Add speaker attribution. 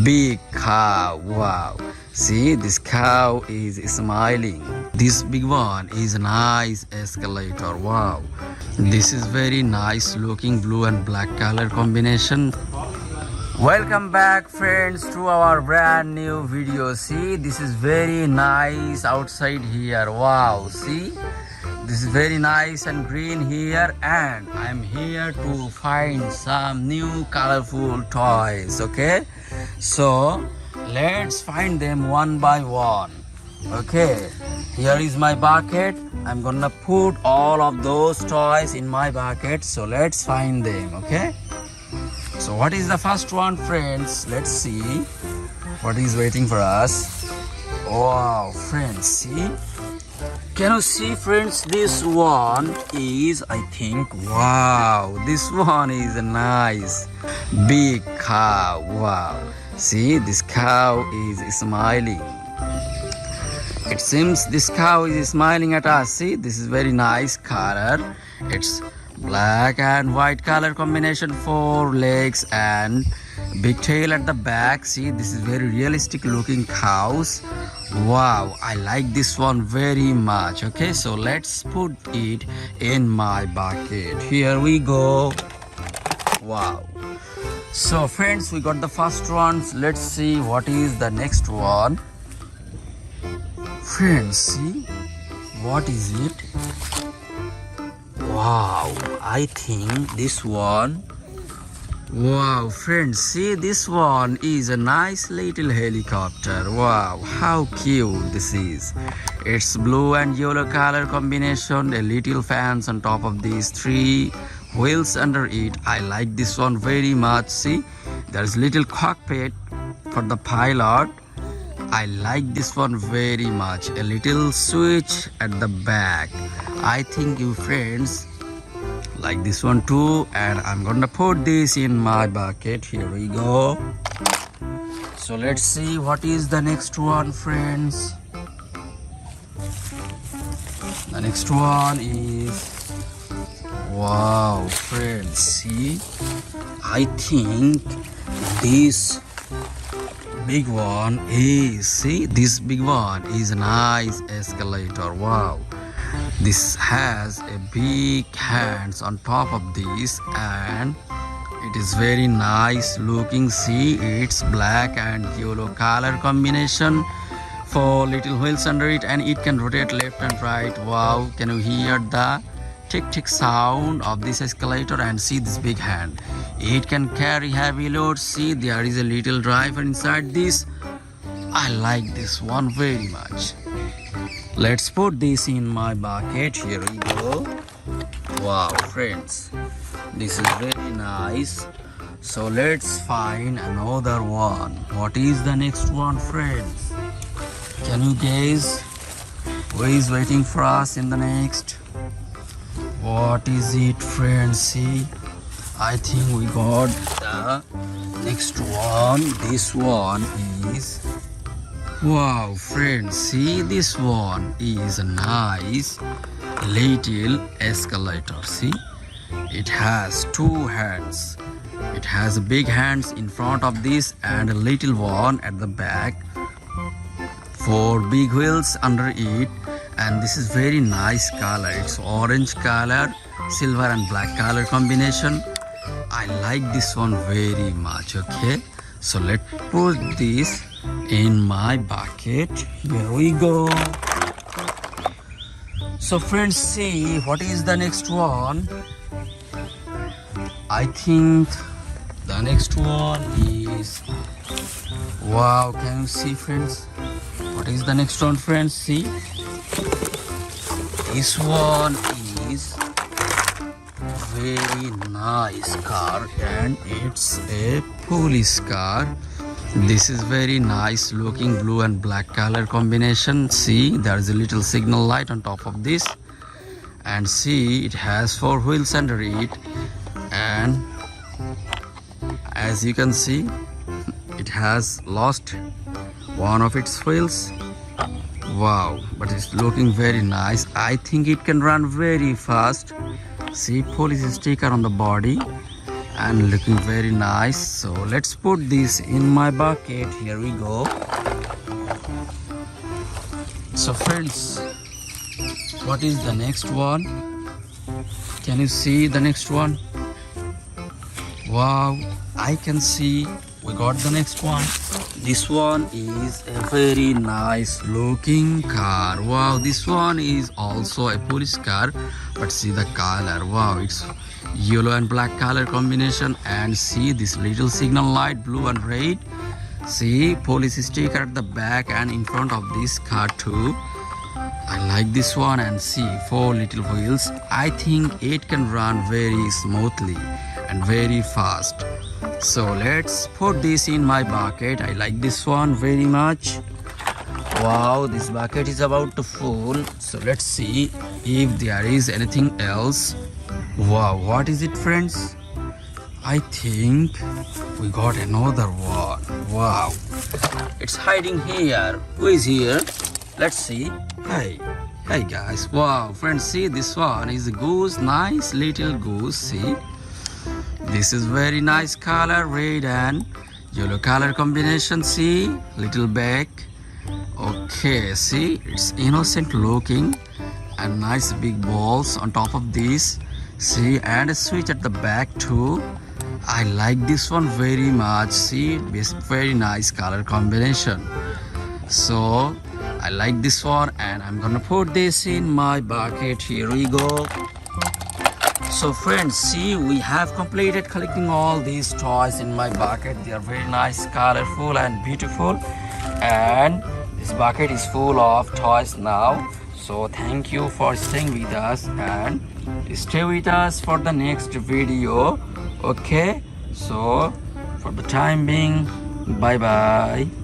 Speaker 1: Big cow. Wow. See, this cow is smiling. This big one is a nice escalator. Wow. This is very nice looking blue and black color combination. Welcome back friends to our brand new video. See, this is very nice outside here. Wow. See, this is very nice and green here, and I'm here to find some new colorful toys. Okay, so let's find them one by one. Okay, here is my bucket. I'm gonna put all of those toys in my bucket, so let's find them. Okay, so what is the first one, friends? Let's see what is waiting for us. Wow, friends, see, can you see, friends? This one is, I think, wow, this one is a nice big cow. Wow, see, this cow is smiling. It seems this cow is smiling at us. See, this is very nice color. It's black and white color combination, 4 legs and big tail at the back. See, this is very realistic looking cows. Wow, I like this one very much. Okay, so let's put it in my bucket. Here we go. Wow. So friends, we got the first ones. Let's see what is the next one. Friends, see, what is it? Wow, I think this one. Wow, friends, see, this one is a nice little helicopter. Wow, how cute this is. It's blue and yellow color combination, a little fans on top of these 3 wheels under it. I like this one very much. See, there's little cockpit for the pilot. I like this one very much. A little switch at the back. I think you friends like this one too, and I'm gonna put this in my bucket. Here we go. So let's see what is the next one, friends. The next one is, wow, friends, see, I think this big one is, see, this big one is a nice escalator. Wow, this has a big hands on top of this, and it is very nice looking. See, it's black and yellow color combination, 4 little wheels under it, and it can rotate left and right. Wow, can you hear the tick tick sound of this escalator? And see this big hand, it can carry heavy loads. See, there is a little driver inside this. I like this one very much. Let's put this in my bucket. Here we go. Wow, friends, this is very nice. So let's find another one. What is the next one, friends? Can you guess who is waiting for us in the next? What is it, friends? See, I think we got the next one. This one is, wow, friends, see, this one is a nice little escalator. See, it has 2 hands. It has big hands in front of this and a little one at the back, 4 big wheels under it, and this is very nice color. It's orange color, silver and black color combination. I like this one very much. Okay, so let's put this in my bucket. Here we go. So friends, see, what is the next one? I think the next one is, wow, can you see, friends? What is the next one, friends? See, this one is very nice car, and it's a police car. This is very nice looking blue and black color combination. See, there is a little signal light on top of this, and see, it has 4 wheels under it, and as you can see, it has lost one of its wheels. Wow, but it's looking very nice. I think it can run very fast. See, police sticker on the body, and looking very nice. So let's put this in my bucket. Here we go. So friends, what is the next one? Can you see the next one? Wow, I can see we got the next one. This one is a very nice looking car. Wow, this one is also a police car, but see the color. Wow, it's yellow and black color combination, and see this little signal light, blue and red. See police sticker at the back and in front of this car too. I like this one, and see 4 little wheels. I think it can run very smoothly and very fast. So let's put this in my bucket. I like this one very much. Wow, this bucket is about to full. So let's see if there is anything else. Wow, what is it, friends? I think we got another one. Wow, it's hiding here. Who is here? Let's see. Hey guys. Wow, friends, see this one is a goose. Nice little goose. See, this is very nice color, red and yellow color combination. See, little back. Okay, see, it's innocent looking and nice big balls on top of this. See, and a switch at the back too. I like this one very much. See, it's very nice color combination. So I like this one, and I'm gonna put this in my bucket. Here we go. So friends, see, we have completed collecting all these toys in my bucket. They are very nice, colorful and beautiful, and this bucket is full of toys now. So thank you for staying with us, and stay with us for the next video. Okay, so for the time being, bye bye.